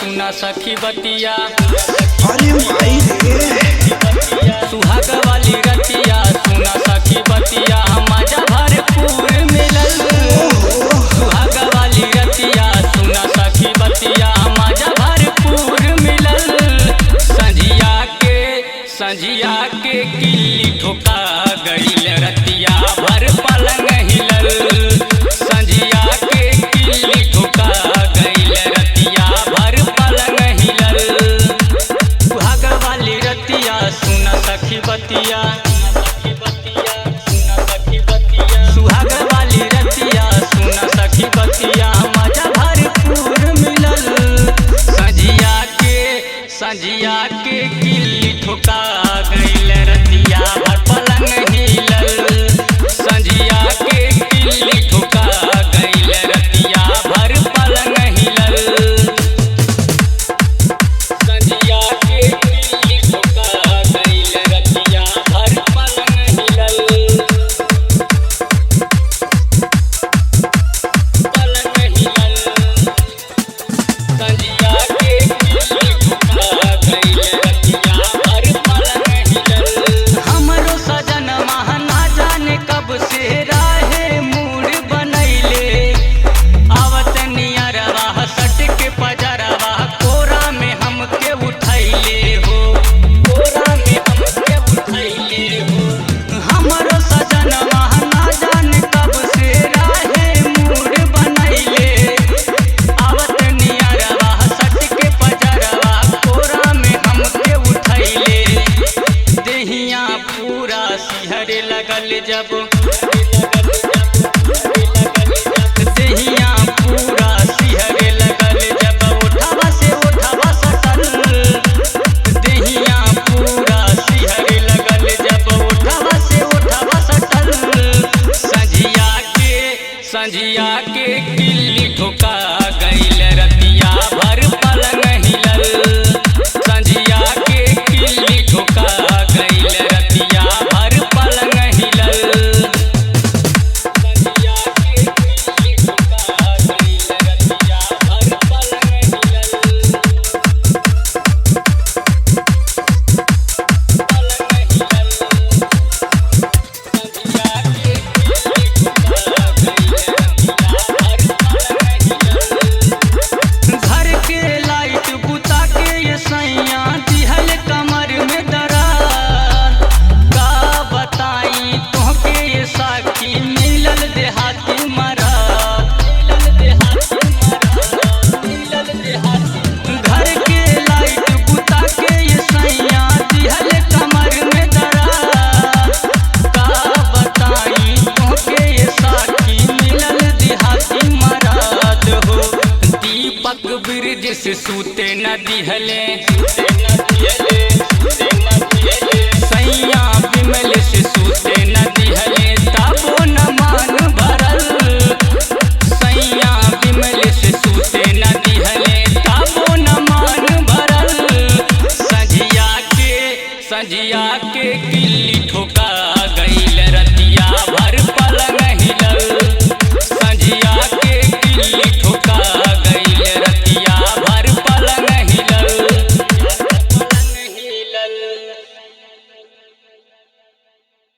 सुना सखी बतिया। अरे भाई सुहाग वाली रतिया सुना सखी बतिया, मजा भरपूर मिलल। सुहाग वाली रतिया सुना सखी बतिया, मजा भरपूर मिलल। संझिया के किल्ली ठोका गईल रतिया भर पलंग हिलल। संझिया के किल्ली ठोका गईल रतिया भर पलंग हिलल। सुहाग वाली रतिया सुना सखी बतिया। सुहाग वाली रतिया सुना सखी बतिया, मजा भरपूर मिलल। संझिया के किल्ली ठोका गईल रतिया भर पलंग हिलल। संझिया के किल्ली ठोका गईल रतिया भर पलंग हिलल। संझिया के किल्ली ठोका गईल रतिया भर पलंग हिलल। पलंग हिलल। संझिया के किल्ली ठोका गईल रतिया भर पलंग हिलल। हमरो सजन महना जाने कब से राहे मूड बनैले। आवत नियरवा सट के पजरवा कोरा में हमके उठैले हो। कोरा में हमके उठैले हो। हमरो सजन महना जाने कब से राहे मूड बनैले। आवत नियरवा सट के पजरवा कोरा में हमके उठैले। देहिया पूरा सिहरे लगल जब, देहिया पूरा सिहरे लगल जब उठवा से उठवा सटल। देहिया पूरा सिहरे लगल जब उठवा से उठवा सटल। संझिया के किल्ली ठोका गईल रतिया भर पलंग हिलल। संझिया के किल्ली ठोका गईल रतिया भर पलंग हिलल। संझिया के किल्ली ठोका गईल रतिया भर पलंग हिलल। पलंग हिलल। संझिया के किल्ली ठोका गईल रतिया भर पलंग हिलल। घर के लाइट बुता के ये सैया दिहल कमर में दरार। का बताई तोहके ये साखी मिलल देहाती मराद। घर के लाइट बुता के ये सैया दिहल कमर में दरार। का बताई तोहके ये साखी मिलल देहाती मराद हो। दीपक ब्रिज से सूते न दिहले। सैया विमल से सूते न दिहले, तबो न मान भरल। सैया विमल से सूते न दिहले, तबो न मान भरल। संझिया के किल्ली